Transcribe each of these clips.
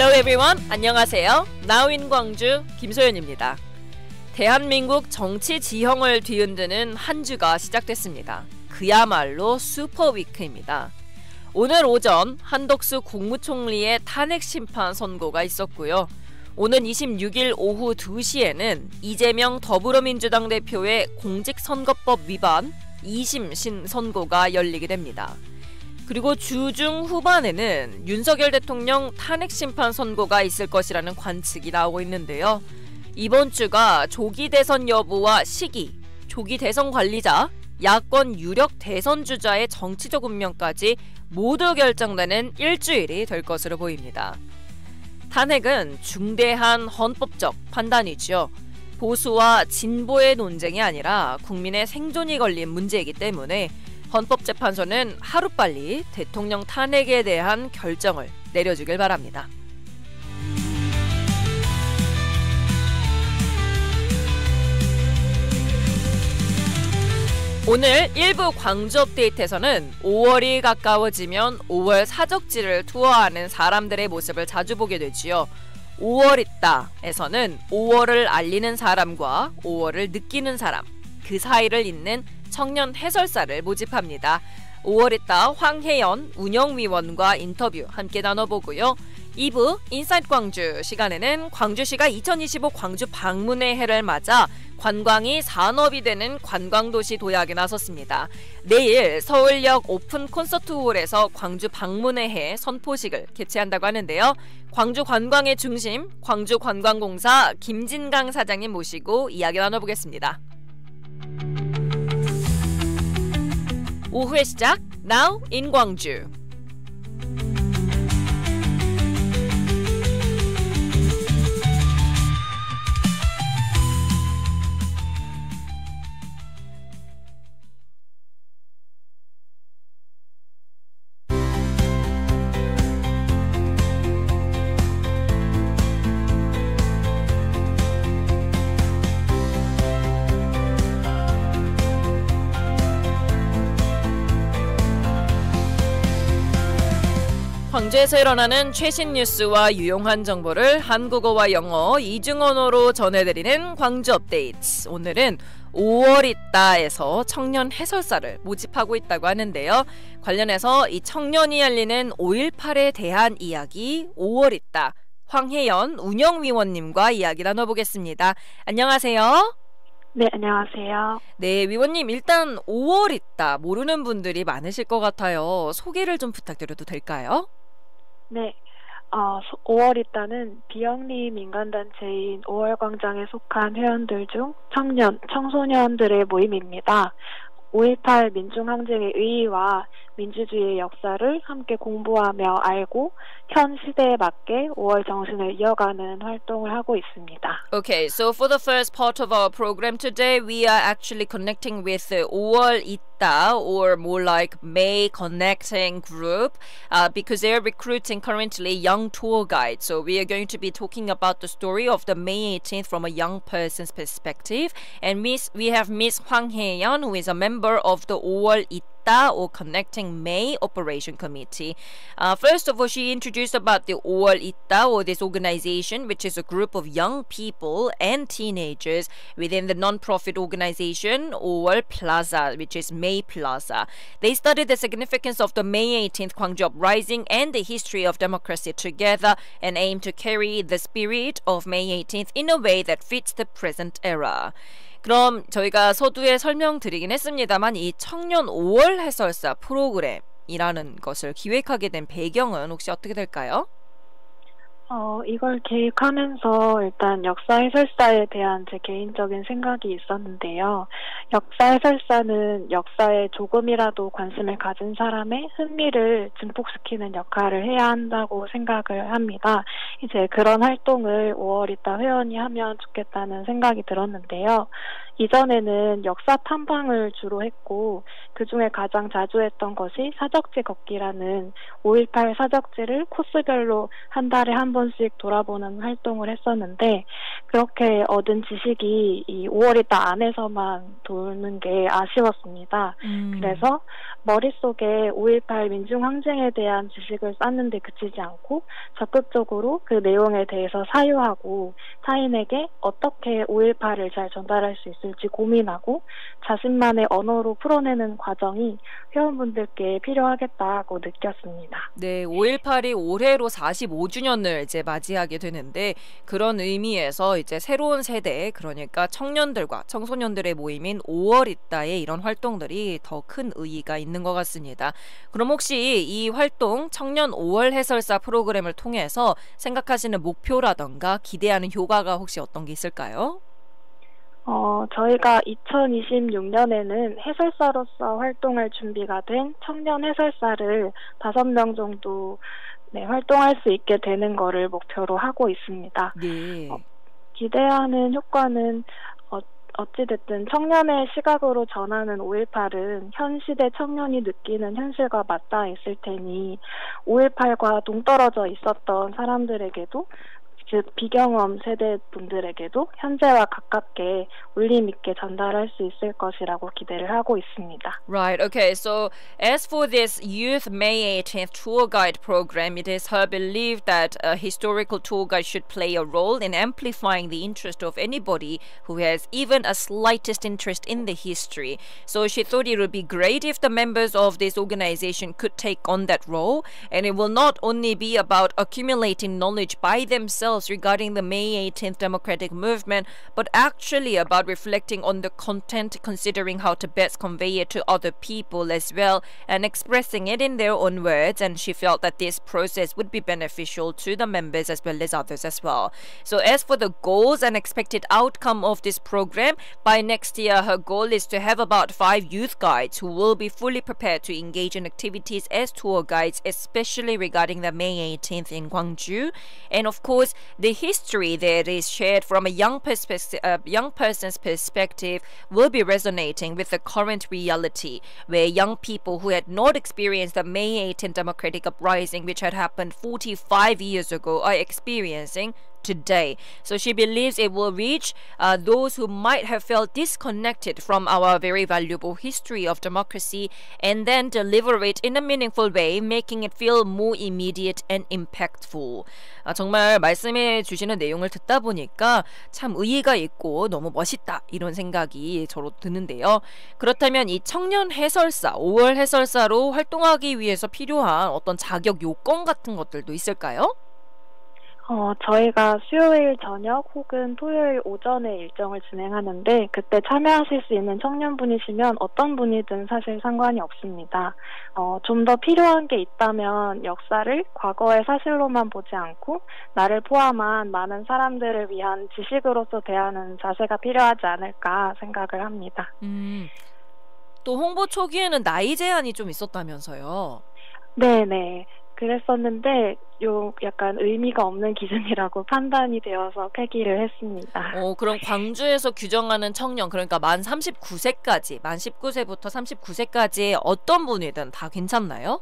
Hello everyone. 안녕하세요. Now in 광주 김소연입니다. 대한민국 정치 지형을 뒤흔드는 한 주가 시작됐습니다. 그야말로 슈퍼위크입니다. 오늘 오전 한덕수 국무총리의 탄핵 심판 선고가 있었고요. 오는 26일 오후 2시에는 이재명 더불어민주당 대표의 공직선거법 위반 2심 선고가 열리게 됩니다. 그리고 주중 후반에는 윤석열 대통령 탄핵 심판 선고가 있을 것이라는 관측이 나오고 있는데요. 이번 주가 조기 대선 여부와 시기, 조기 대선 관리자, 야권 유력 대선 주자의 정치적 운명까지 모두 결정되는 일주일이 될 것으로 보입니다. 탄핵은 중대한 헌법적 판단이죠. 보수와 진보의 논쟁이 아니라 국민의 생존이 걸린 문제이기 때문에 헌법재판소는 하루빨리 대통령 탄핵에 대한 결정을 내려주길 바랍니다. 오늘 일부 광주 업데이트에서는 5월이 가까워지면 5월 사적지를 투어하는 사람들의 모습을 자주 보게 되지요. 5월 있다에서는 5월을 알리는 사람과 5월을 느끼는 사람, 그 사이를 잇는 청년 해설사를 모집합니다. 5월 있다 황혜연 운영위원과 인터뷰 함께 나눠보고요. 2부 인사이트 광주 시간에는 광주시가 2025 광주 방문의 해를 맞아 관광이 산업이 되는 관광도시 도약에 나섰습니다. 내일 서울역 오픈 콘서트홀에서 광주 방문의 해 선포식을 개최한다고 하는데요. 광주 관광의 중심 광주관광공사 김진강 사장님 모시고 이야기 나눠보겠습니다. 오후의 시작, Now in 광주. 광주에서 일어나는 최신 뉴스와 유용한 정보를 한국어와 영어 이중언어로 전해드리는 광주 업데이트. 오늘은 5월 있다에서 청년 해설사를 모집하고 있다고 하는데요. 관련해서 이 청년이 알리는 5.18에 대한 이야기 5월 있다 황혜연 운영위원님과 이야기 나눠보겠습니다. 안녕하세요. 네, 안녕하세요. 네, 위원님 일단 5월 있다 모르는 분들이 많으실 것 같아요. 소개를 좀 부탁드려도 될까요? 네, 5월 있다는 비영리 민간단체인 5월광장에 속한 회원들 중 청소년들의 모임입니다. 5.18 민중항쟁의 의의와 민주주의의 역사를 함께 공부하며 알고 현 시대에 맞게 5월 정신을 이어가는 활동을 하고 있습니다. Okay, so for the first part of our program today, we are actually connecting with the 5월 있다, or more like May Connecting group, because they are recruiting currently young tour guides. So we are going to be talking about the story of the May 18th from a young person's perspective. And we have Miss Hwang Hae-yeon, who is a member of the 5월 있다 or Connecting May Operation Committee. First of all, she introduced about the 5월 있다, or this organization, which is a group of young people and teenagers within the non-profit organization 5월 Plaza, which is May Plaza. They studied the significance of the May 18th Gwangju Uprising and the history of democracy together and aim to carry the spirit of May 18th in a way that fits the present era. 그럼 저희가 서두에 설명드리긴 했습니다만 이 청년 5월 해설사 프로그램이라는 것을 기획하게 된 배경은 혹시 어떻게 될까요? 이걸 계획하면서 일단 역사 해설사에 대한 제 개인적인 생각이 있었는데요. 역사 해설사는 역사에 조금이라도 관심을 가진 사람의 흥미를 증폭시키는 역할을 해야 한다고 생각을 합니다. 이제 그런 활동을 5월 있다 회원이 하면 좋겠다는 생각이 들었는데요. 이전에는 역사 탐방을 주로 했고 그중에 가장 자주 했던 것이 사적지 걷기라는 5.18 사적지를 코스별로 한 달에 한 번씩 돌아보는 활동을 했었는데 그렇게 얻은 지식이 이 5월이달 안에서만 도는 게 아쉬웠습니다. 그래서 머릿속에 5.18 민중항쟁에 대한 지식을 쌓는데 그치지 않고 적극적으로 그 내용에 대해서 사유하고 타인에게 어떻게 5.18을 잘 전달할 수 있을지 고민하고 자신만의 언어로 풀어내는 과정이 회원분들께 필요하겠다고 느꼈습니다. 네, 5.18이 올해로 45주년을 이제 맞이하게 되는데 그런 의미에서 이제 새로운 세대, 그러니까 청년들과 청소년들의 모임인 5월 있다의 이런 활동들이 더 큰 의의가 있는 것 같습니다. 그럼 혹시 이 활동 청년 5월 해설사 프로그램을 통해서 생각하시는 목표라던가 기대하는 효과가 혹시 어떤 게 있을까요? 저희가 2026년에는 해설사로서 활동할 준비가 된 청년 해설사를 5명 정도 활동할 수 있게 되는 거를 목표로 하고 있습니다. 네. 기대하는 효과는 어찌됐든 청년의 시각으로 전하는 5.18은 현 시대 청년이 느끼는 현실과 맞닿아 있을 테니 5.18과 동떨어져 있었던 사람들에게도 즉 비경험 세대 분들에게도 현재와 가깝게 울림 있게 전달할 수 있을 것이라고 기대를 하고 있습니다. Right. Okay. So as for this Youth May 18th tour guide program, it is her belief that a historical tour guide should play a role in amplifying the interest of anybody who has even a slightest interest in the history. So she thought it would be great if the members of this organization could take on that role, and it will not only be about accumulating knowledge by themselves regarding the May 18th democratic movement, but actually about reflecting on the content, considering how to best convey it to other people as well, and expressing it in their own words. And she felt that this process would be beneficial to the members as well as others as well. So as for the goals and expected outcome of this program, by next year her goal is to have about 5 youth guides who will be fully prepared to engage in activities as tour guides, especially regarding the May 18th in Gwangju. And of course, the history that is shared from a young person's perspective will be resonating with the current reality, where young people who had not experienced the May 18th democratic uprising, which had happened 45 years ago, are experiencing today. So she believes it will reach those who might have felt disconnected from our very valuable history of democracy, and then deliver it in a meaningful way, making it feel more immediate and impactful. 정말 말씀해 주시는 내용을 듣다 보니까 참 의의가 있고 너무 멋있다 이런 생각이 저로 드는데요. 그렇다면 이 청년 해설사, 5월 해설사로 활동하기 위해서 필요한 어떤 자격 요건 같은 것들도 있을까요? 저희가 수요일 저녁 혹은 토요일 오전에 일정을 진행하는데 그때 참여하실 수 있는 청년분이시면 어떤 분이든 사실 상관이 없습니다. 좀 더 필요한 게 있다면 역사를 과거의 사실로만 보지 않고 나를 포함한 많은 사람들을 위한 지식으로서 대하는 자세가 필요하지 않을까 생각을 합니다. 또 홍보 초기에는 나이 제한이 좀 있었다면서요? 네네. 그랬었는데 약간 의미가 없는 기준이라고 판단이 되어서 폐기를 했습니다. 그럼 광주에서 규정하는 청년, 그러니까 만 39세까지, 만 19세부터 39세까지 어떤 분이든 다 괜찮나요?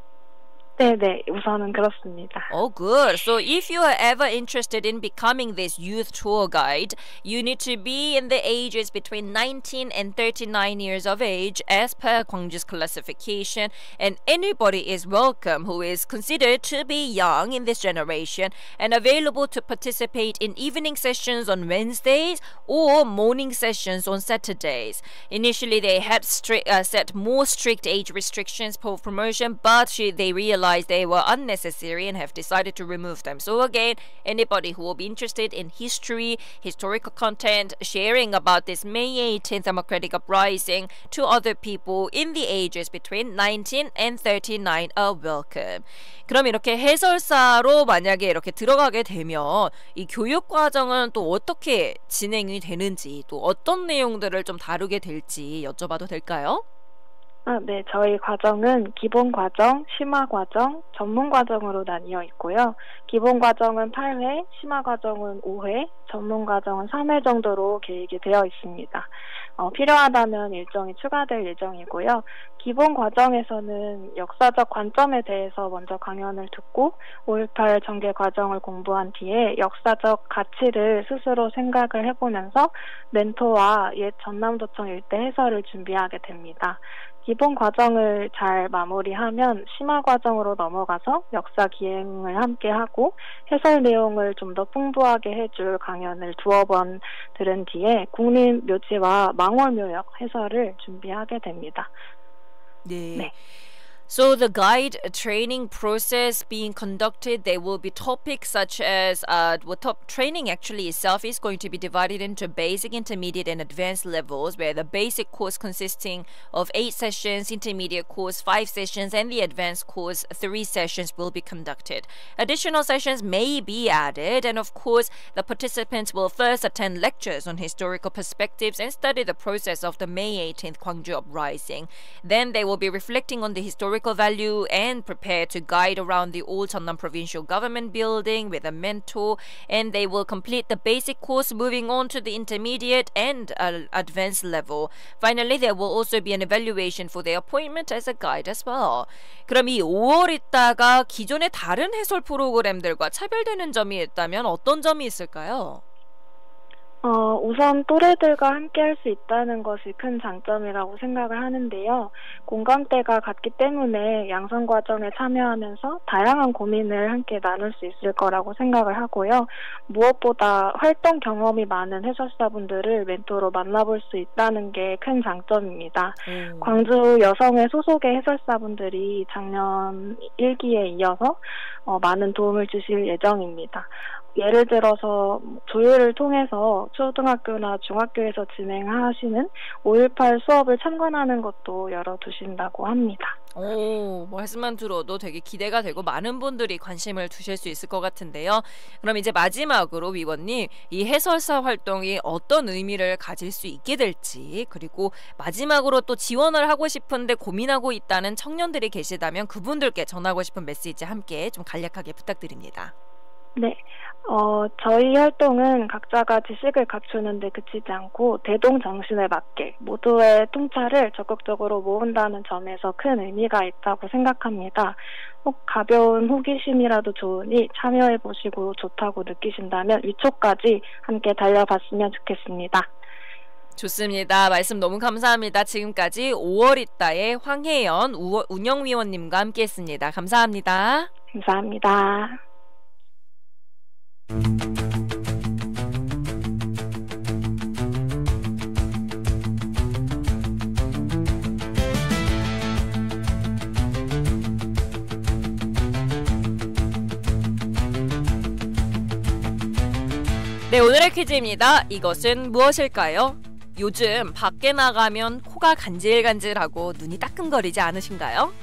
네네, 우선은 그렇습니다. Oh, good. So if you are ever interested in becoming this youth tour guide, you need to be in the ages between 19 and 39 years of age as per Gwangju's classification, and anybody is welcome who is considered to be young in this generation and available to participate in evening sessions on Wednesdays or morning sessions on Saturdays. Initially, they had set more strict age restrictions for promotion, but they realized they were unnecessary and have decided to remove them. So again, anybody who will be interested in history, historical content, sharing about this May 18th democratic uprising to other people in the ages between 19 and 39 are welcome. 그럼 이렇게 해설사로 만약에 이렇게 들어가게 되면 이 교육 과정은 또 어떻게 진행이 되는지, 또 어떤 내용들을 좀 다루게 될지 여쭤봐도 될까요? 네. 저희 과정은 기본 과정, 심화 과정, 전문 과정으로 나뉘어 있고요. 기본 과정은 8회, 심화 과정은 5회, 전문 과정은 3회 정도로 계획이 되어 있습니다. 필요하다면 일정이 추가될 예정이고요. 기본 과정에서는 역사적 관점에 대해서 먼저 강연을 듣고 5.18 전개 과정을 공부한 뒤에 역사적 가치를 스스로 생각을 해보면서 멘토와 옛 전남도청 일대 해설을 준비하게 됩니다. 기본 과정을 잘 마무리하면 심화 과정으로 넘어가서 역사 기행을 함께 하고 해설 내용을 좀 더 풍부하게 해줄 강연을 2번 들은 뒤에 국립묘지와 망월묘역 해설을 준비하게 됩니다. 네. So the guide training process being conducted, there will be topics such as training actually itself is going to be divided into basic, intermediate, and advanced levels, where the basic course consisting of 8 sessions, intermediate course 5 sessions, and the advanced course 3 sessions will be conducted. Additional sessions may be added, and of course, the participants will first attend lectures on historical perspectives and study the process of the May 18th Gwangju Uprising. Then they will be reflecting on the historical value and prepare to guide around the old Jeonnam Provincial Government building with a mentor, and they will complete the basic course moving on to the intermediate and advanced level. Finally, there will also be an evaluation for their appointment as a guide as well. 그럼 이 5월 있다가 기존의 다른 해설 프로그램들과 차별되는 점이 있다면 어떤 점이 있을까요? 우선 또래들과 함께 할 수 있다는 것이 큰 장점이라고 생각을 하는데요. 공감대가 같기 때문에 양성 과정에 참여하면서 다양한 고민을 함께 나눌 수 있을 거라고 생각을 하고요. 무엇보다 활동 경험이 많은 해설사분들을 멘토로 만나볼 수 있다는 게 큰 장점입니다. 광주 여성의 소속의 해설사분들이 작년 1기에 이어서 많은 도움을 주실 예정입니다. 예를 들어서 조율을 통해서 초등학교나 중학교에서 진행하시는 5.18 수업을 참관하는 것도 열어두신다고 합니다. 오, 말씀만 들어도 되게 기대가 되고 많은 분들이 관심을 두실 수 있을 것 같은데요. 그럼 이제 마지막으로 위원님, 이 해설사 활동이 어떤 의미를 가질 수 있게 될지, 그리고 마지막으로 또 지원을 하고 싶은데 고민하고 있다는 청년들이 계시다면 그분들께 전하고 싶은 메시지 함께 좀 간략하게 부탁드립니다. 네. 저희 활동은 각자가 지식을 갖추는 데 그치지 않고 대동정신에 맞게 모두의 통찰을 적극적으로 모은다는 점에서 큰 의미가 있다고 생각합니다. 혹 가벼운 호기심이라도 좋으니 참여해보시고 좋다고 느끼신다면 위촉까지 함께 달려봤으면 좋겠습니다. 좋습니다. 말씀 너무 감사합니다. 지금까지 5월 있다의 황혜연 운영위원님과 함께했습니다. 감사합니다. 감사합니다. 네, 오늘의 퀴즈입니다. 이것은 무엇일까요? 요즘 밖에 나가면 코가 간질간질하고 눈이 따끔거리지 않으신가요?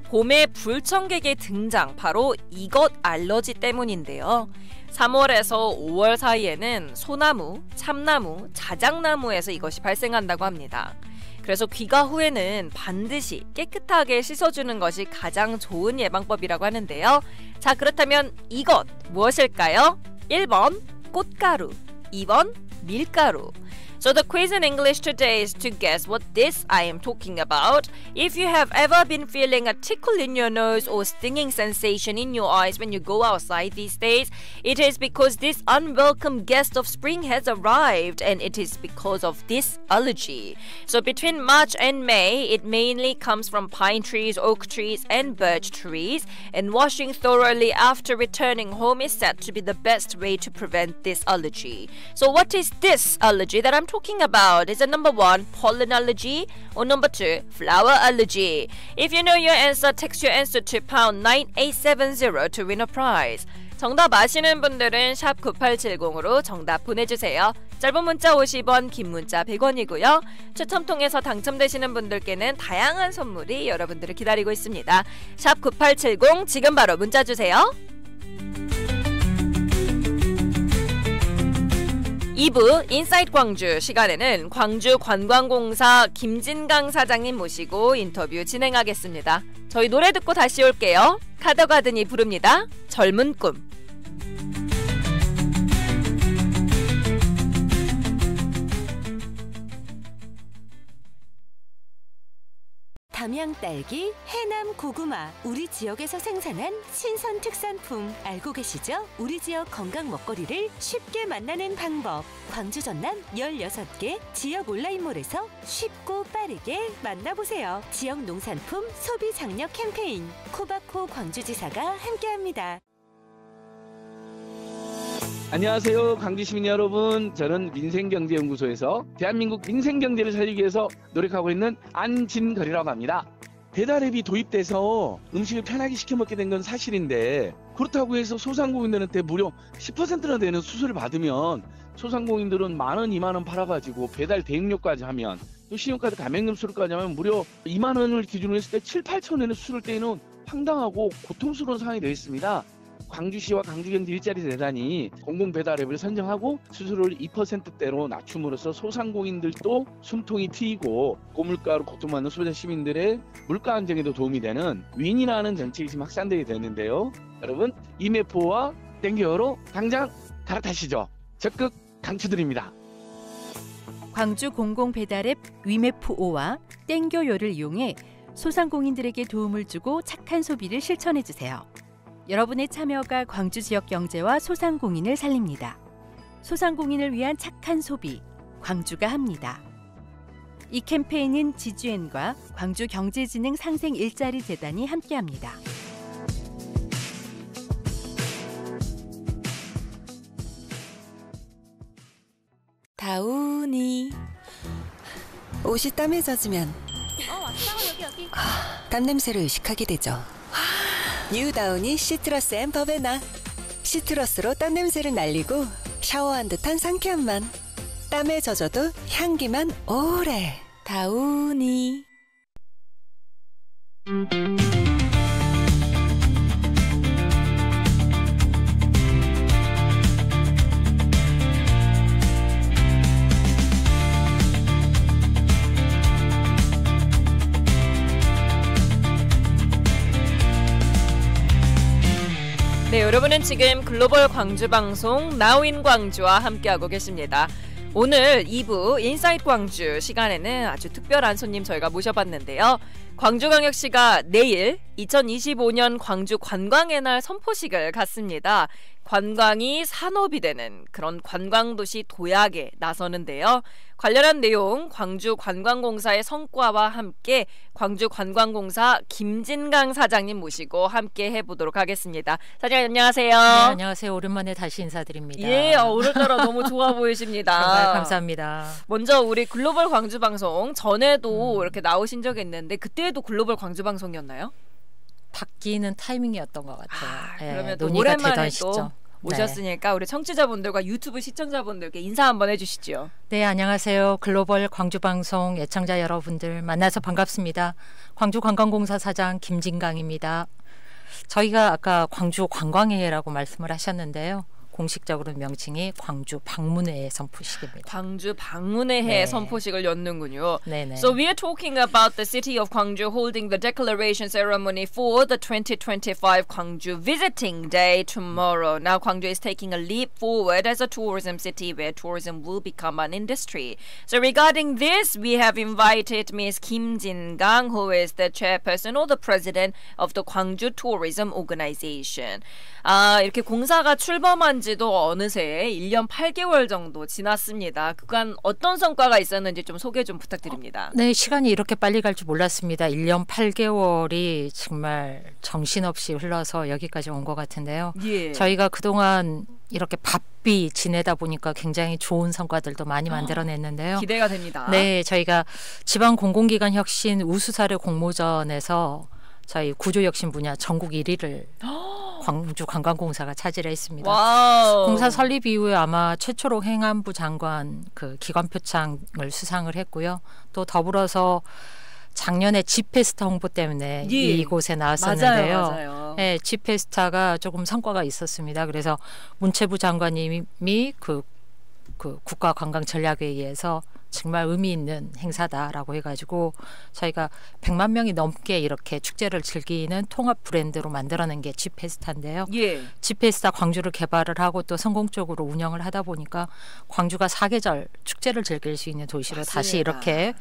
봄에 불청객의 등장, 바로 이것 알러지 때문인데요. 3월에서 5월 사이에는 소나무, 참나무, 자작나무에서 이것이 발생한다고 합니다. 그래서 귀가 후에는 반드시 깨끗하게 씻어주는 것이 가장 좋은 예방법이라고 하는데요. 자, 그렇다면 이것 무엇일까요? 1번 꽃가루, 2번 밀가루. So the quiz in English today is to guess what this I am talking about. If you have ever been feeling a tickle in your nose or stinging sensation in your eyes when you go outside these days, it is because this unwelcome guest of spring has arrived, and it is because of this allergy. So between March and May, it mainly comes from pine trees, oak trees, and birch trees, and washing thoroughly after returning home is said to be the best way to prevent this allergy. So what is this allergy that I'm talking about? Is it number 1, pollen allergy, or number 2, flower allergy? If you know your answer, text your answer to pound 9870 to win a prize. 정답 아시는 분들은 샵 9870으로 정답 보내주세요. 짧은 문자 50원, 긴 문자 100원이고요. 추첨 통해서 당첨되시는 분들께는 다양한 선물이 여러분들을 기다리고 있습니다. 샵 9870 지금 바로 문자 주세요. 2부 인사이트 광주 시간에는 광주 관광공사 김진강 사장님 모시고 인터뷰 진행하겠습니다. 저희 노래 듣고 다시 올게요. 카더가든이 부릅니다. 젊은 꿈. 담양 딸기, 해남 고구마, 우리 지역에서 생산한 신선 특산품 알고 계시죠? 우리 지역 건강 먹거리를 쉽게 만나는 방법. 광주 전남 16개 지역 온라인몰에서 쉽고 빠르게 만나보세요. 지역 농산품 소비 장려 캠페인 코바코 광주지사가 함께합니다. 안녕하세요. 광주시민 여러분. 저는 민생경제연구소에서 대한민국 민생경제를 살리기 위해서 노력하고 있는 안진걸이라고 합니다. 배달앱이 도입돼서 음식을 편하게 시켜 먹게 된 건 사실인데, 그렇다고 해서 소상공인들한테 무려 10%나 되는 수수료를 받으면 소상공인들은 10,000원, 20,000원 팔아가지고 배달 대행료까지 하면, 또 신용카드 가맹점 수수료까지 하면 무려 20,000원을 기준으로 했을 때 7, 8,000원의 수수료를 떼는 황당하고 고통스러운 상황이 되어 있습니다. 광주시와 광주경제 일자리 재단이 공공배달앱을 선정하고 수수료를 2%대로 낮춤으로써 소상공인들도 숨통이 트이고 고물가로 고통받는 소비자 시민들의 물가 안정에도 도움이 되는 윈이라는 정책이 지금 확산되게 되는데요. 여러분, 이메포와 땡겨요로 당장 갈아타시죠. 적극 강추드립니다. 광주 공공배달앱 위메프5와 땡겨요를 이용해 소상공인들에게 도움을 주고 착한 소비를 실천해주세요. 여러분의 참여가 광주 지역 경제와 소상공인을 살립니다. 소상공인을 위한 착한 소비, 광주가 합니다. 이 캠페인은 지주엔과 광주경제진흥 상생 일자리 재단이 함께합니다. 다운이 옷이 땀에 젖으면 여기. 땀 냄새를 의식하게 되죠. 뉴 다우니 시트러스 앤 버베나. 시트러스로 땀 냄새를 날리고 샤워한 듯한 상쾌함만. 땀에 젖어도 향기만 오래. 다우니. 네, 여러분은 지금 글로벌 광주 방송 나우인 광주와 함께하고 계십니다. 오늘 2부 인사이트 광주 시간에는 아주 특별한 손님 저희가 모셔봤는데요. 광주광역시가 내일 2025년 광주 관광의 날 선포식을 갖습니다. 관광이 산업이 되는 그런 관광도시 도약에 나서는데요. 관련한 내용 광주관광공사의 성과와 함께 광주관광공사 김진강 사장님 모시고 함께 해보도록 하겠습니다. 사장님 안녕하세요. 네, 안녕하세요. 오랜만에 다시 인사드립니다. 예, 오늘따라 너무 좋아 보이십니다. 정말 감사합니다. 먼저 우리 글로벌 광주방송 전에도 이렇게 나오신 적이 있는데 그때도 글로벌 광주방송이었나요? 바뀌는 타이밍이었던 것 같아요. 그러면 또 논의가 오랜만에 되던 시점. 또 오셨으니까 우리 청취자분들과 유튜브 시청자분들께 인사 한번 해주시죠. 네, 안녕하세요. 글로벌 광주방송 애청자 여러분들 만나서 반갑습니다. 광주관광공사 사장 김진강입니다. 저희가 아까 광주관광회라고 말씀을 하셨는데요. 공식적으로 명칭이 광주 방문회 선포식입니다. 광주 방문회 네. 선포식을 였는군요. 네네. So we are talking about the city of Gwangju holding the declaration ceremony for the 2025 Gwangju Visiting Day tomorrow. Now Gwangju is taking a leap forward as a tourism city where tourism will become an industry. So regarding this, we have invited Ms. Kim Jin-gang, who is the chairperson or the president of the Gwangju Tourism Organization. 이렇게 공사가 출범한 지도 어느새 1년 8개월 정도 지났습니다. 그간 어떤 성과가 있었는지 좀 소개 좀 부탁드립니다. 네, 시간이 이렇게 빨리 갈 줄 몰랐습니다. 1년 8개월이 정말 정신없이 흘러서 여기까지 온 것 같은데요. 예. 저희가 그동안 이렇게 바삐 지내다 보니까 굉장히 좋은 성과들도 많이 만들어냈는데요. 기대가 됩니다. 네, 저희가 지방 공공기관 혁신 우수사례 공모전에서 저희 구조혁신 분야 전국 1위를 광주관광공사가 차지를 했습니다. 와우. 공사 설립 이후에 아마 최초로 행안부 장관 그 기관표창을 수상을 했고요. 또 더불어서 작년에 지페스타 홍보 때문에 예. 이곳에 나왔었는데요. 맞아요. 네, 지페스타가 조금 성과가 있었습니다. 그래서 문체부 장관님이 그 그 국가관광전략회의에서 정말 의미 있는 행사다라고 해가지고 저희가 100만 명이 넘게 이렇게 축제를 즐기는 통합 브랜드로 만들어낸 게 지페스타인데요. 예. 지페스타 광주를 개발을 하고 또 성공적으로 운영을 하다 보니까 광주가 사계절 축제를 즐길 수 있는 도시로 맞습니다. 다시 이렇게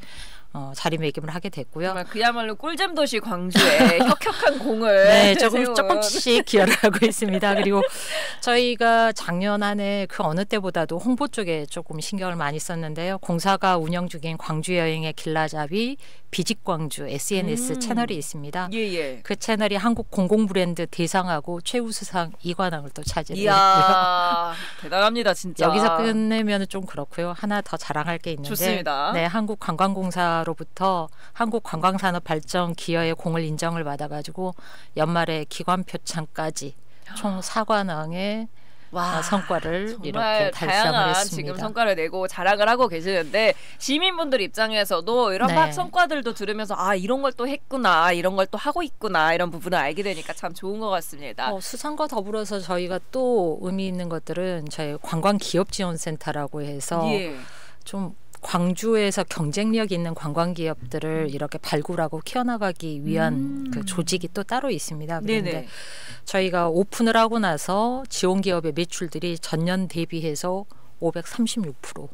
자리매김을 하게 됐고요. 정말 그야말로 꿀잼 도시 광주에 혁혁한 공을 네, 세운. 조금씩 기여를 하고 있습니다. 그리고 저희가 작년 한 해 그 어느 때보다도 홍보 쪽에 조금 신경을 많이 썼는데요. 공사가 운영 중인 광주 여행의 길라잡이 비직광주 SNS 채널이 있습니다. 예. 그 채널이 한국 공공 브랜드 대상하고 최우수상 2관왕을 또 차지했고요. 이야, 대단합니다, 진짜. 여기서 끝내면 좀 그렇고요. 하나 더 자랑할 게 있는데, 좋습니다. 네, 한국관광공사로부터 한국관광산업 발전 기여의 공을 인정을 받아가지고 연말에 기관 표창까지 총 4관왕의 성과를 이렇게 달성을 다양한 했습니다. 지금 성과를 내고 자랑을 하고 계시는데 시민분들 입장에서도 이런 네. 막 성과들도 들으면서 아 이런 걸 또 했구나, 이런 걸 또 하고 있구나, 이런 부분을 알게 되니까 참 좋은 것 같습니다. 수상과 더불어서 저희가 또 의미 있는 것들은 저희 관광기업지원센터라고 해서 예. 좀 광주에서 경쟁력 있는 관광기업들을 이렇게 발굴하고 키워나가기 위한 그 조직이 또 따로 있습니다. 그런데 네네. 저희가 오픈을 하고 나서 지원기업의 매출들이 전년 대비해서 536%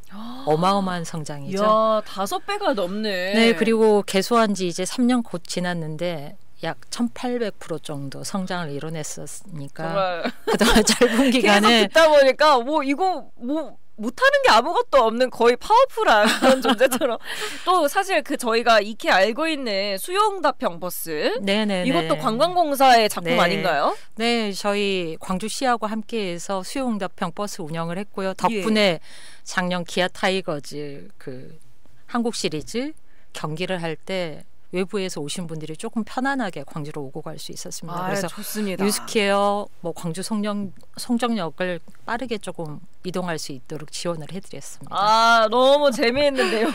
어마어마한 성장이죠. 이야, 5배가 넘네. 네, 그리고 개소한 지 이제 3년 곧 지났는데 약 1,800% 정도 성장을 이뤄냈었으니까 정말 그동안 짧은 기간에 계속 듣다 보니까 뭐 이거 뭐 못하는 게 아무것도 없는 거의 파워풀한 그런 존재처럼 또 사실 그 저희가 익히 알고 있는 수용답형 버스 네네 이것도 관광공사의 작품 네. 아닌가요? 네, 저희 광주시하고 함께해서 수용답형 버스 운영을 했고요. 덕분에 작년 기아 타이거즈 그 한국 시리즈 경기를 할 때 외부에서 오신 분들이 조금 편안하게 광주로 오고 갈 수 있었습니다. 그래서 좋습니다. 유스케어 뭐 광주 송정역을 빠르게 조금 이동할 수 있도록 지원을 해드렸습니다. 아, 너무 재미있는데요.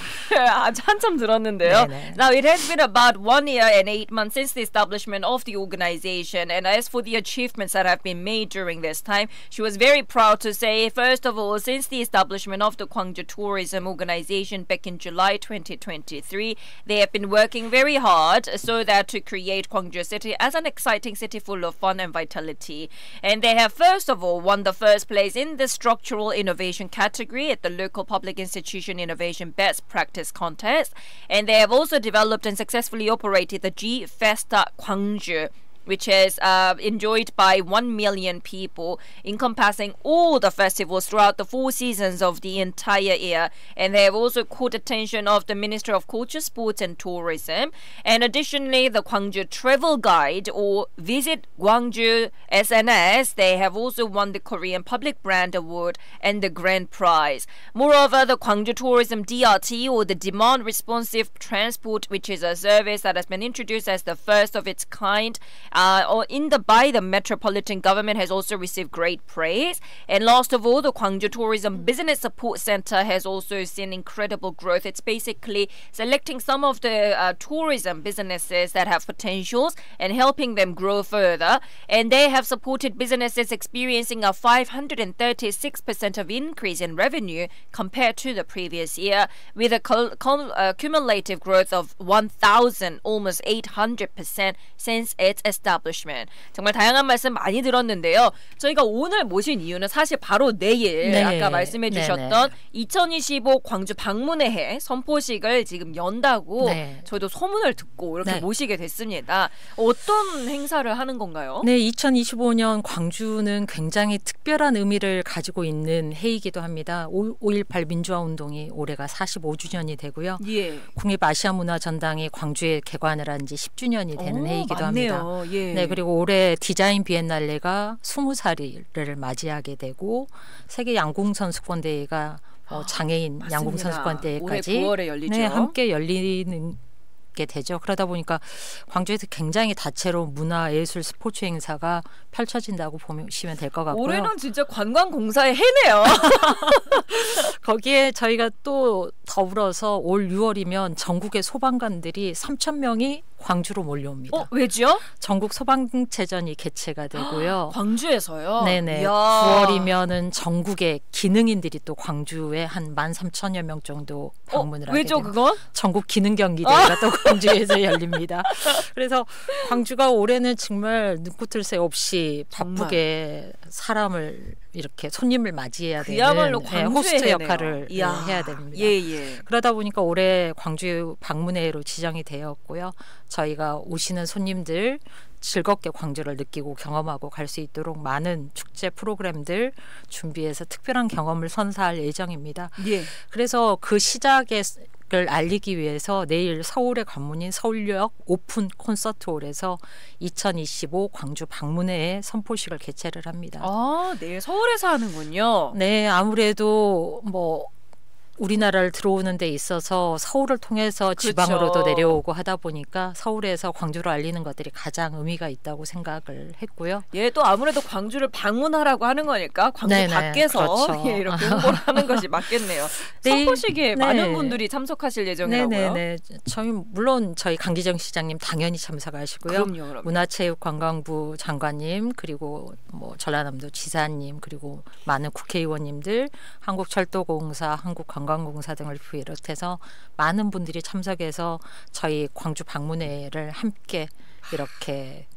아주 한참 들었는데요. 네네. Now, it has been about 1 year and 8 months since the establishment of the organization. And as for the achievements that have been made during this time, she was very proud to say, first of all, since the establishment of the Gwangju Tourism Organization back in July 2023, they have been working very hard so that to create Gwangju City as an exciting city full of fun and vitality. And they have, first of all, won the first place in the structural innovation category at the local public institution innovation best practice contest, and they have also developed and successfully operated the G Festa Gwangju, which is enjoyed by 1 million people, encompassing all the festivals throughout the 4 seasons of the entire year. And they have also caught attention of the Minister of Culture, Sports and Tourism. And additionally, the Gwangju Travel Guide or Visit Gwangju SNS, they have also won the Korean Public Brand Award and the Grand Prize. Moreover, the Gwangju Tourism DRT or the Demand Responsive Transport, which is a service that has been introduced as the first of its kind, by the metropolitan government, has also received great praise. And last of all, the Gwangju Tourism Business Support Center has also seen incredible growth. It's basically selecting some of the tourism businesses that have potentials and helping them grow further. And they have supported businesses experiencing a 536% of increase in revenue compared to the previous year, with a cumulative growth of 1,000, almost 800% since its establishment. 정말 다양한 말씀 많이 들었는데요. 저희가 오늘 모신 이유는 사실 바로 내일 아까 말씀해 주셨던 2025 광주 방문의 해 선포식을 지금 연다고 저희도 소문을 듣고 이렇게 모시게 됐습니다. 어떤 행사를 하는 건가요? 네, 2025년 광주는 굉장히 특별한 의미를 가지고 있는 해이기도 합니다. 5.18 민주화운동이 올해가 45주년이 되고요. 국립아시아문화전당이 광주에 개관을 한 지 10주년이 되는 해이기도 합니다. 네, 그리고 올해 디자인 비엔날레가 20살을 맞이하게 되고 세계 양궁선수권대회가 장애인 양궁선수권대회까지 올해 9월에 열리죠. 네, 함께 열리는 게 되죠. 그러다 보니까 광주에서 굉장히 다채로운 문화, 예술, 스포츠 행사가 펼쳐진다고 보시면 될 것 같고요. 올해는 진짜 관광공사의 해네요. 거기에 저희가 또 더불어서 올 6월이면 전국의 소방관들이 3,000명이 광주로 몰려옵니다. 왜죠? 전국 소방체전이 개최가 되고요. 광주에서요? 네네. 이야. 9월이면은 전국의 기능인들이 또 광주에 한 13,000여 명 정도 방문을 하게 왜죠, 됩니다. 그건? 전국 기능 경기대회가 또 광주에서 열립니다. 그래서 광주가 올해는 정말 눈꽃을 새 없이 바쁘게 사람을 이렇게 손님을 맞이해야 되는 그야말로 호스트 역할을 해야 됩니다. 예. 그러다 보니까 올해 광주 방문회로 지정이 되었고요. 저희가 오시는 손님들 즐겁게 광주를 느끼고 경험하고 갈 수 있도록 많은 축제 프로그램들 준비해서 특별한 경험을 선사할 예정입니다. 예. 그래서 그 시작을 알리기 위해서 내일 서울의 관문인 서울역 오픈 콘서트홀에서 2025 광주 방문회의 선포식을 개최를 합니다. 내일 서울에서 하는군요. 네, 아무래도 뭐 우리나라를 들어오는 데 있어서 서울을 통해서 지방으로도 내려오고 하다 보니까 서울에서 광주로 알리는 것들이 가장 의미가 있다고 생각을 했고요. 예, 또 아무래도 광주를 방문하라고 하는 거니까 광주 네네, 밖에서 그렇죠. 이렇게 홍보를 하는 것이 맞겠네요. 선포식에 많은 분들이 참석하실 예정이라고요? 네네네. 물론 저희 강기정 시장님 당연히 참석하시고요. 그럼요. 문화체육관광부 장관님 그리고 뭐 전라남도 지사님 그리고 많은 국회의원님들 한국철도공사 한국관광공사 등을 비롯해서 많은 분들이 참석해서 저희 광주 방문회를 함께 이렇게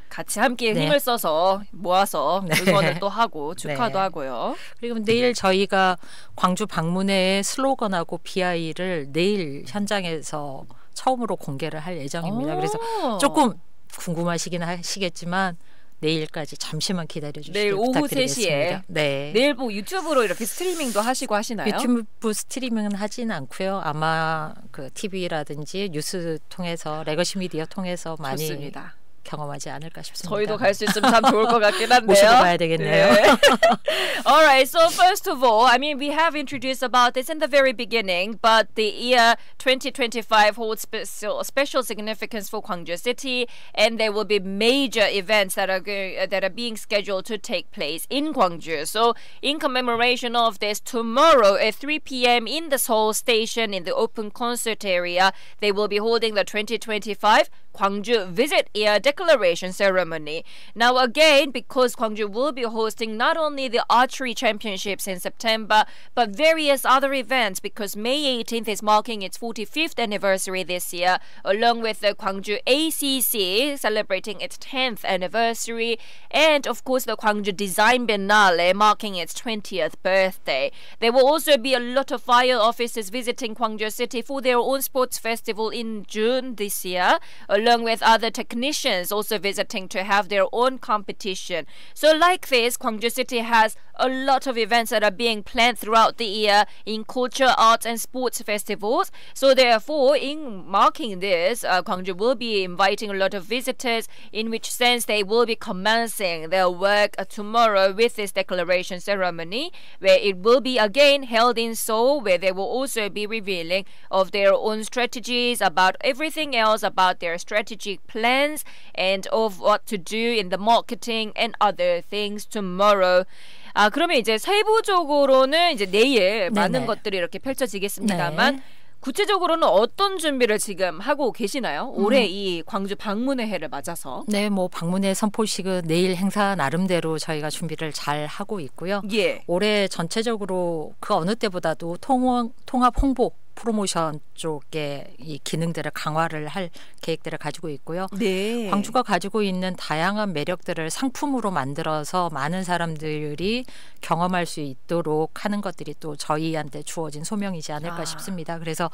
같이 함께 힘을 써서 모아서 응원을 또 하고 축하도 네. 하고요. 그리고 내일 저희가 광주 방문회의 슬로건하고 BI를 내일 현장에서 처음으로 공개를 할 예정입니다. 그래서 조금 궁금하시긴 하시겠지만 내일까지 잠시만 기다려주시길 내일 오후 부탁드리겠습니다. 3시에 네. 내일 뭐 유튜브로 이렇게 스트리밍도 하시고 하시나요? 유튜브 스트리밍은 하진 않고요. 아마 그 TV라든지 뉴스 통해서 레거시 미디어 통해서 많이 좋습니다. 경험하지 않을까 싶습니다. 저희도 갈 수 있으면 참 좋을 것 같긴 한데요. 모시고 가야 되겠네요. Alright, so first of all, I mean, we have introduced about this in the very beginning, but the year 2025 holds special significance for Gwangju City, and there will be major events that are being scheduled to take place in Gwangju. So, in commemoration of this, tomorrow at 3 p.m. in the Seoul Station in the open concert area, they will be holding the 2025 Gwangju Visit Year Declaration Ceremony. Now again, because Gwangju will be hosting not only the archery championships in September, but various other events, because May 18th is marking its 45th anniversary this year, along with the Gwangju ACC celebrating its 10th anniversary, and of course the Gwangju Design Biennale marking its 20th birthday. There will also be a lot of fire officers visiting Gwangju City for their own sports festival in June this year, along with other technicians also visiting to have their own competition. So like this, Gwangju City has a lot of events that are being planned throughout the year in culture, arts and sports festivals. So therefore, in marking this, Gwangju will be inviting a lot of visitors, in which sense they will be commencing their work tomorrow with this declaration ceremony, where it will be again held in Seoul, where they will also be revealing of their own strategies about everything else, about their strategic plans and of what to do in the marketing and other things tomorrow. 그러면 이제 세부적으로는 이제 내일 많은 것들이 이렇게 펼쳐지겠습니다만 구체적으로는 어떤 준비를 지금 하고 계시나요? 올해 이 광주 방문회 해를 맞아서. 네, 뭐 방문회 선포식은 내일 행사 나름대로 저희가 준비를 잘 하고 있고요. 올해 전체적으로 그 어느 때보다도 통합 홍보 프로모션 쪽에 이 기능들을 강화를 할 계획들을 가지고 있고요. 광주가 가지고 있는 다양한 매력들을 상품으로 만들어서 많은 사람들이 경험할 수 있도록 하는 것들이 또 저희한테 주어진 소명이지 않을까 싶습니다. 그래서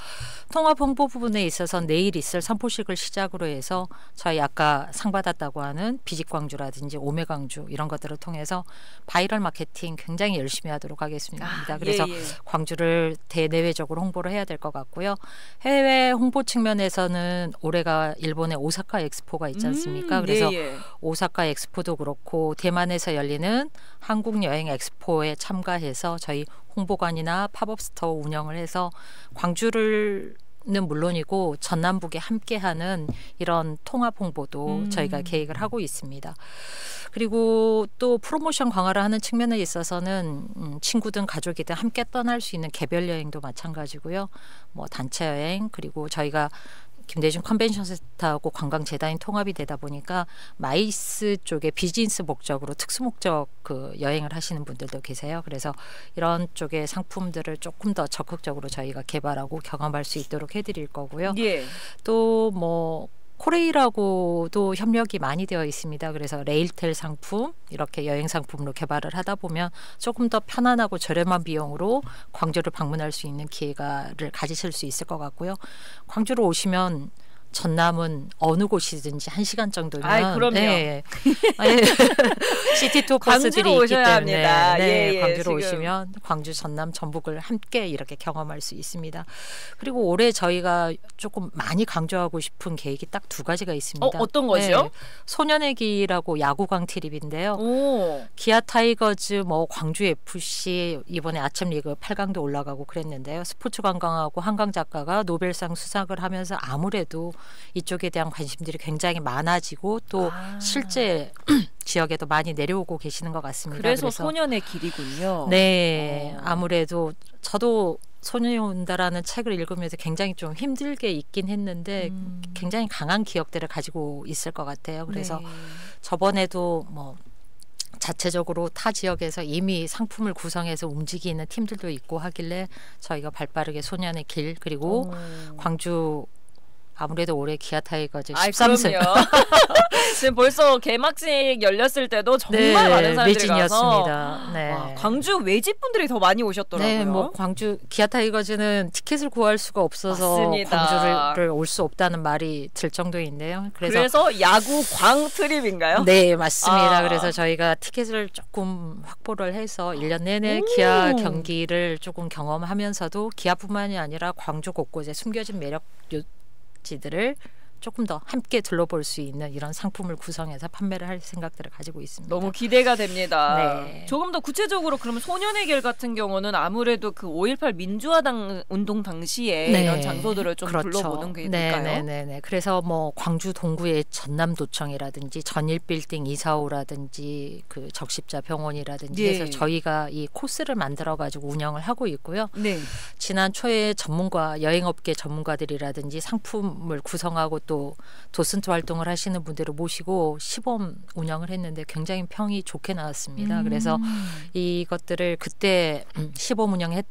통합 홍보 부분에 있어서 내일 있을 선포식을 시작으로 해서 저희 아까 상 받았다고 하는 비직광주라든지 오메광주 이런 것들을 통해서 바이럴 마케팅 굉장히 열심히 하도록 하겠습니다. 그래서 광주를 대내외적으로 홍보를 해야 될 것 같고요. 해외 홍보 측면에서는 올해가 일본의 오사카 엑스포가 있지 않습니까? 그래서 오사카 엑스포도 그렇고 대만에서 열리는 한국 여행 엑스포에 참가해서 저희 홍보관이나 팝업 스토어 운영을 해서 광주를 는 물론이고 전남북에 함께하는 이런 통합 홍보도 저희가 계획을 하고 있습니다. 그리고 또 프로모션 강화를 하는 측면에 있어서는 친구든 가족이든 함께 떠날 수 있는 개별 여행도 마찬가지고요. 뭐 단체 여행 그리고 저희가 김대중 컨벤션센터하고 관광재단이 통합이 되다 보니까 마이스 쪽에 비즈니스 목적으로 특수 목적 그 여행을 하시는 분들도 계세요. 그래서 이런 쪽의 상품들을 조금 더 적극적으로 저희가 개발하고 경험할 수 있도록 해드릴 거고요. 예. 또 뭐 코레일하고도 협력이 많이 되어 있습니다. 그래서 레일텔 상품 이렇게 여행 상품으로 개발을 하다 보면 조금 더 편안하고 저렴한 비용으로 광주를 방문할 수 있는 기회를 가지실 수 있을 것 같고요. 광주로 오시면 전남은 어느 곳이든지 1시간 정도면 아, 그럼요. 네. 시티 투어 버스들이 있기 때문에 네, 광주로 지금. 오시면 광주, 전남, 전북을 함께 이렇게 경험할 수 있습니다. 그리고 올해 저희가 조금 많이 강조하고 싶은 계획이 딱 2가지가 있습니다. 어떤 것이요? 네, 소년의 길하고 야구광 트립인데요. 오. 기아 타이거즈, 뭐 광주 FC 이번에 아침 리그 8강도 올라가고 그랬는데요. 스포츠 관광하고 한강 작가가 노벨상 수상을 하면서 아무래도 이쪽에 대한 관심들이 굉장히 많아지고 또 실제 지역에도 많이 내려오고 계시는 것 같습니다. 그래서 소년의 길이군요. 네, 아무래도 저도 소년이 온다라는 책을 읽으면서 굉장히 좀 힘들게 읽긴 했는데 굉장히 강한 기억들을 가지고 있을 것 같아요. 그래서 네. 저번에도 뭐 자체적으로 타 지역에서 이미 상품을 구성해서 움직이는 팀들도 있고 하길래 저희가 발빠르게 소년의 길 그리고 광주 아무래도 올해 기아 타이거즈 13승. 지금 벌써 개막식 열렸을 때도 정말 네, 많은 사람들이 매진이었습니다. 가서 네. 와, 광주 외집 분들이 더 많이 오셨더라고요. 네, 뭐 광주 기아 타이거즈는 티켓을 구할 수가 없어서 맞습니다. 광주를 올 수 없다는 말이 들 정도인데요. 그래서 야구 광 트립인가요? 네, 맞습니다. 그래서 저희가 티켓을 조금 확보를 해서 1년 내내 기아 경기를 조금 경험하면서도 기아뿐만이 아니라 광주 곳곳에 숨겨진 매력 지들을 조금 더 함께 둘러볼 수 있는 이런 상품을 구성해서 판매를 할 생각들을 가지고 있습니다. 너무 기대가 됩니다. 네. 조금 더 구체적으로 그러면 소년의 길 같은 경우는 아무래도 그 5.18 민주화 운동 당시에 네. 이런 장소들을 좀 그렇죠. 둘러보는 게 될까요? 네. 그래서 뭐 광주 동구의 전남도청이라든지 전일빌딩 245라든지 그 적십자 병원이라든지 예. 해서 저희가 이 코스를 만들어 가지고 운영을 하고 있고요. 네. 지난 초에 전문가 여행업계 전문가들이라든지 상품을 구성하고 또 도슨트 활동을 하시는 분들을 모시고 시범 운영을 했는데 굉장히 평이 좋게 나왔습니다. 그래서 이것들을 그때 시범 운영했을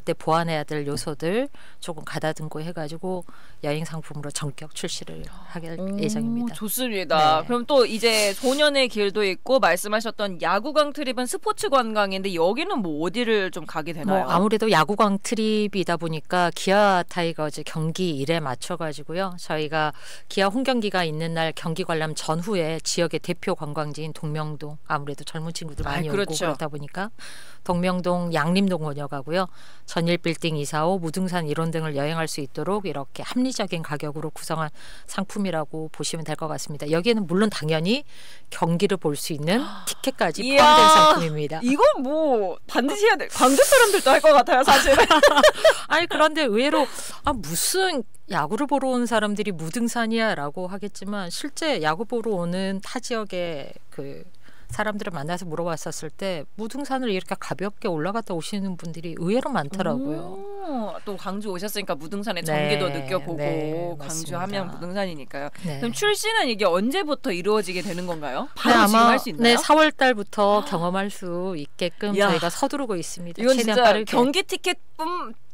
때 보완해야 될 요소들 조금 가다듬고 해가지고 여행 상품으로 전격 출시를 하게 예정입니다. 좋습니다. 네. 그럼 또 이제 소년의 길도 있고 말씀하셨던 야구광 트립은 스포츠 관광인데 여기는 뭐 어디를 좀 가게 되나요? 뭐 아무래도 야구광 트립이다 보니까 기아 타이거즈 경기 일에 맞춰가지고요. 저희가 기아 홈 경기가 있는 날 경기 관람 전후에 지역의 대표 관광지인 동명동 아무래도 젊은 친구들 많이 오고 그렇죠. 그렇다 보니까 동명동 양림동 원역하고요. 전일빌딩 245 무등산 이론 등을 여행할 수 있도록 이렇게 합리적인 가격으로 구성한 상품이라고 보시면 될 것 같습니다. 여기에는 물론 당연히 경기를 볼 수 있는 티켓까지 포함된 상품입니다. 이건 뭐 반드시 해야 돼. 광주 사람들도 할 것 같아요, 사실은. 아니 그런데 의외로 무슨 야구를 보러 온 사람들이 무등산이야라고 하겠지만 실제 야구 보러 오는 타 지역의 그 사람들을 만나서 물어봤었을 때 무등산을 이렇게 가볍게 올라갔다 오시는 분들이 의외로 많더라고요. 또 광주 오셨으니까 무등산의 전기도 느껴보고 광주 맞습니다. 하면 무등산이니까요. 네. 그럼 출시는 이게 언제부터 이루어지게 되는 건가요? 바로 지금 아마 할 수 있나요? 4월 달부터 경험할 수 있게끔 저희가 서두르고 있습니다. 이건 최대한 진짜 빠르게.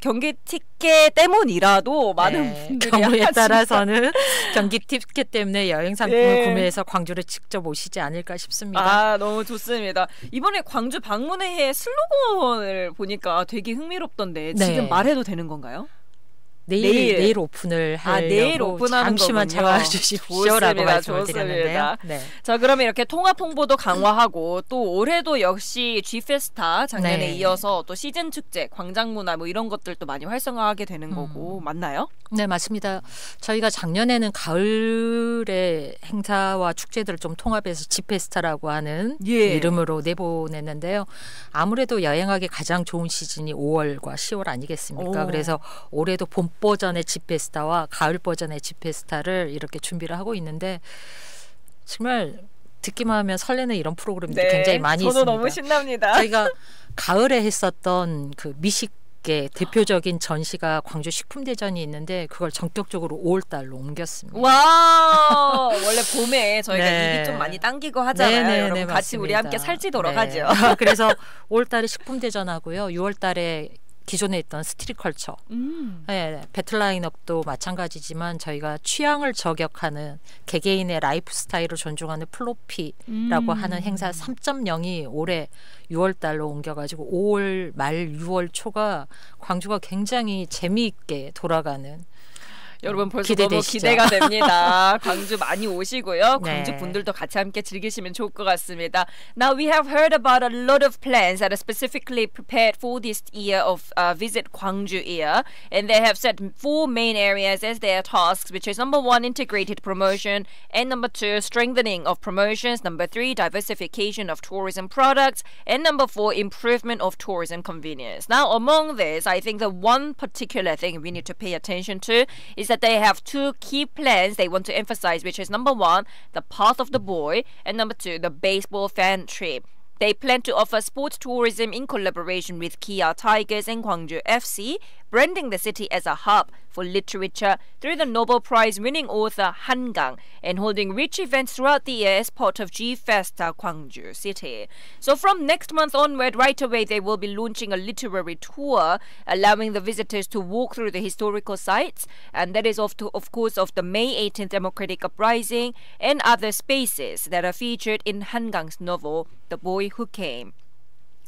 경기 티켓 때문이라도 많은 분들이 경우에 하시니까. 따라서는 경기 티켓 때문에 여행 상품을 구매해서 광주를 직접 오시지 않을까 싶습니다. 너무 좋습니다. 이번에 광주 방문회의 슬로건을 보니까 되게 흥미롭던데 지금 말해도 되는 건가요? 내일 오픈을 하려고 내일 오픈하는 잠시만 거군요. 참아 주십시오라고 말씀을 좋습니다. 드렸는데요. 네. 자, 그러면 이렇게 통합 홍보도 강화하고 또 올해도 역시 G페스타 작년에 이어서 또 시즌 축제, 광장 문화 뭐 이런 것들도 많이 활성화하게 되는 거고 맞나요? 네, 맞습니다. 저희가 작년에는 가을의 행사와 축제들을 좀 통합해서 G페스타라고 하는 이름으로 내보냈는데요. 아무래도 여행하기 가장 좋은 시즌이 5월과 10월 아니겠습니까? 그래서 올해도 봄 버전의 G페스타와 가을 버전의 G페스타를 이렇게 준비를 하고 있는데 정말 듣기만 하면 설레는 이런 프로그램들이 굉장히 많이 저도 있습니다. 너무 신납니다. 저희가 가을에 했었던 그 미식 어저께 대표적인 전시가 광주 식품대전이 있는데 그걸 전격적으로 5월달로 옮겼습니다. 와 원래 봄에 저희가 네. 입이 좀 많이 당기고 하잖아요. 네네네, 여러분 같이 맞습니다. 우리 함께 살찌도록 네. 하죠. 그래서 5월달에 식품대전하고요. 6월달에 기존에 있던 스트릿컬처 네, 배틀 라인업도 마찬가지지만 저희가 취향을 저격하는 개개인의 라이프 스타일을 존중하는 플로피라고 하는 행사 3.0이 올해 6월달로 옮겨가지고 5월 말 6월 초가 광주가 굉장히 재미있게 돌아가는 여러분 벌써 기대되시죠? 너무 기대가 됩니다. 광주 많이 오시고요. 네. 광주 분들도 같이 함께 즐기시면 좋을 것 같습니다. Now we have heard about a lot of plans that are specifically prepared for this year of Visit Gwangju year, and they have set 4 main areas as their tasks, which is number 1, integrated promotion, and number 2, strengthening of promotions, number 3, diversification of tourism products, and number 4, improvement of tourism convenience. Now among this, I think the one particular thing we need to pay attention to is that they have 2 key plans they want to emphasize, which is number 1, the Path of the Boy, and number 2, the baseball fan trip. They plan to offer sports tourism in collaboration with Kia Tigers and Gwangju FC, branding the city as a hub for literature through the Nobel Prize-winning author Han Gang, and holding rich events throughout the year as part of G-Festa Gwangju City. So from next month onward, right away, they will be launching a literary tour, allowing the visitors to walk through the historical sites, and that is of course of the May 18th Democratic Uprising and other spaces that are featured in Han Gang's novel, The Boy Who Came.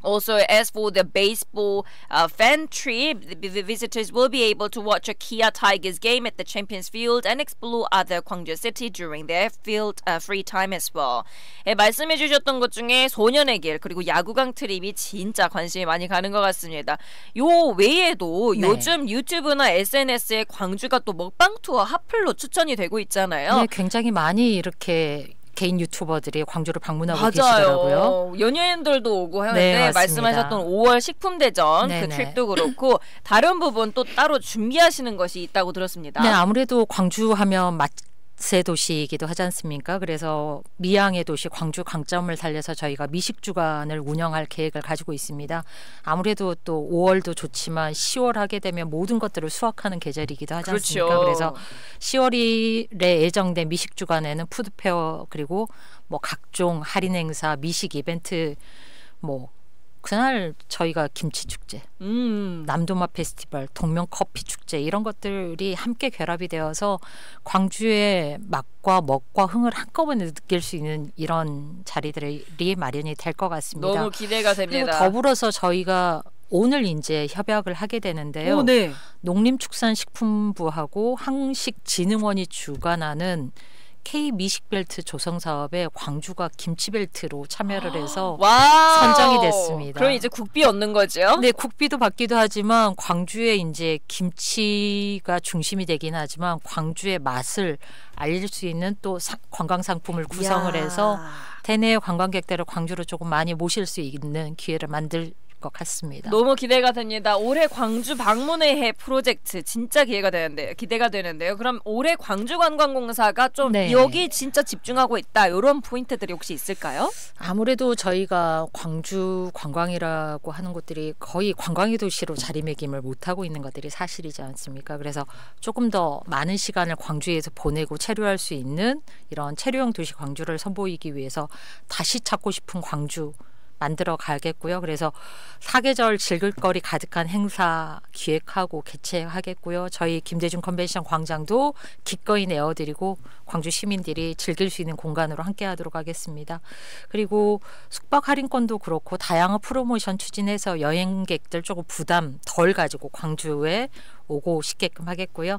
Also, as for the baseball fan trip, the visitors will be able to watch a Kia Tigers game at the Champions Field and explore other Gwangju City during their field free time as well. 예, 말씀해 주셨던 것 중에 소년의 길 그리고 야구강 트립이 진짜 관심이 많이 가는 것 같습니다. 요 외에도 네. 요즘 유튜브나 SNS에 광주가 또 먹방 투어 핫플로 추천이 되고 있잖아요. 네, 굉장히 많이 이렇게 개인 유튜버들이 광주를 방문하고 계시더라고요. 연예인들도 오고 하는데 네, 말씀하셨던 5월 식품대전 네네. 그 트립도 그렇고 다른 부분 또 따로 준비하시는 것이 있다고 들었습니다. 네, 아무래도 광주 하면 맛의 도시이기도 하지 않습니까? 그래서 미양의 도시 광주 강점을 살려서 저희가 미식 주간을 운영할 계획을 가지고 있습니다. 아무래도 또 5월도 좋지만 10월 하게 되면 모든 것들을 수확하는 계절이기도 하지 않습니까? 그렇죠. 그래서 10월에 예정된 미식 주간에는 푸드페어 그리고 뭐 각종 할인 행사, 미식 이벤트 뭐 그날 저희가 김치 축제, 남도맛 페스티벌, 동명 커피 축제 이런 것들이 함께 결합이 되어서 광주의 맛과 먹과 흥을 한꺼번에 느낄 수 있는 이런 자리들이 마련이 될 것 같습니다. 너무 기대가 됩니다. 그리고 더불어서 저희가 오늘 이제 협약을 하게 되는데요. 오, 네. 농림축산식품부하고 한식진흥원이 주관하는 K 미식벨트 조성 사업에 광주가 김치벨트로 참여를 해서 와우. 선정이 됐습니다. 그럼 이제 국비 얻는 거죠? 네, 국비도 받기도 하지만 광주에 이제 김치가 중심이 되긴 하지만 광주의 맛을 알릴 수 있는 또 관광 상품을 구성을 해서 대내 관광객들을 광주로 조금 많이 모실 수 있는 기회를 만들 것 같습니다. 너무 기대가 됩니다. 올해 광주 방문의 해 프로젝트 진짜 기대가 되는데요. 그럼 올해 광주관광공사가 좀 네. 여기 진짜 집중하고 있다. 이런 포인트들이 혹시 있을까요? 아무래도 저희가 광주 관광이라고 하는 곳들이 거의 관광의 도시로 자리매김을 못하고 있는 것들이 사실이지 않습니까? 그래서 조금 더 많은 시간을 광주에서 보내고 체류할 수 있는 이런 체류형 도시 광주를 선보이기 위해서 다시 찾고 싶은 광주 만들어 가겠고요. 그래서 사계절 즐길 거리 가득한 행사 기획하고 개최하겠고요. 저희 김대중 컨벤션 광장도 기꺼이 내어드리고 광주 시민들이 즐길 수 있는 공간으로 함께하도록 하겠습니다. 그리고 숙박 할인권도 그렇고 다양한 프로모션 추진해서 여행객들 조금 부담 덜 가지고 광주에 오고 싶게끔 하겠고요.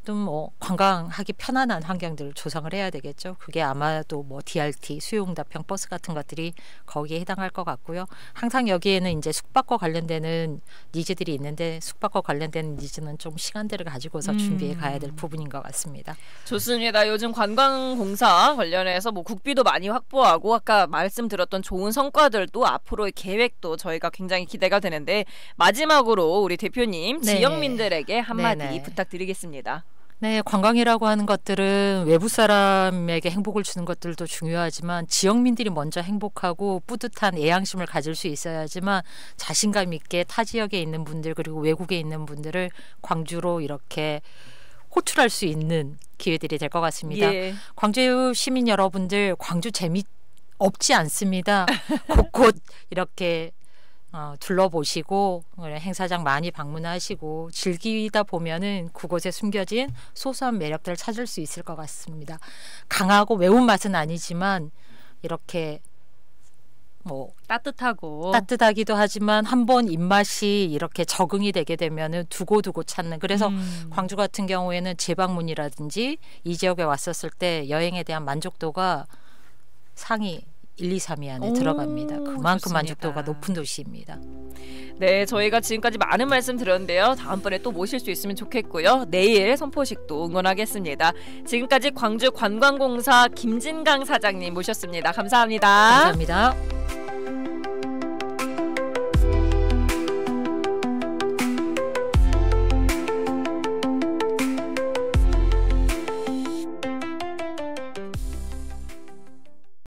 좀 뭐 관광하기 편안한 환경들을 조성을 해야 되겠죠. 그게 아마도 뭐 DRT, 수요응답형 버스 같은 것들이 거기에 해당할 것 같고요. 항상 여기에는 이제 숙박과 관련되는 니즈들이 있는데 숙박과 관련된 니즈는 좀 시간들을 가지고서 준비해 가야 될 부분인 것 같습니다. 좋습니다. 요즘 관광공사 관련해서 뭐 국비도 많이 확보하고 아까 말씀드렸던 좋은 성과들도 앞으로의 계획도 저희가 굉장히 기대가 되는데 마지막으로 우리 대표님 네. 지역민들에게 한마디 네네. 부탁드리겠습니다. 네, 관광이라고 하는 것들은 외부 사람에게 행복을 주는 것들도 중요하지만 지역민들이 먼저 행복하고 뿌듯한 애양심을 가질 수 있어야지만 자신감 있게 타 지역에 있는 분들 그리고 외국에 있는 분들을 광주로 이렇게 호출할 수 있는 기회들이 될 것 같습니다. 예. 광주 시민 여러분들 광주 재미 없지 않습니다. 곳곳 이렇게 둘러보시고 행사장 많이 방문하시고 즐기다 보면은 그곳에 숨겨진 소소한 매력들을 찾을 수 있을 것 같습니다. 강하고 매운 맛은 아니지만 이렇게 뭐 따뜻하기도 하지만 한번 입맛이 이렇게 적응이 되게 되면은 두고두고 찾는 그래서 광주 같은 경우에는 재방문이라든지 이 지역에 왔었을 때 여행에 대한 만족도가 상위 1, 2, 3위 안에 들어갑니다. 그만큼 좋습니다. 만족도가 높은 도시입니다. 네, 저희가 지금까지 많은 말씀 드렸는데요. 다음번에 또 모실 수 있으면 좋겠고요. 내일 선포식도 응원하겠습니다. 지금까지 광주 관광공사 김진강 사장님 모셨습니다. 감사합니다. 감사합니다.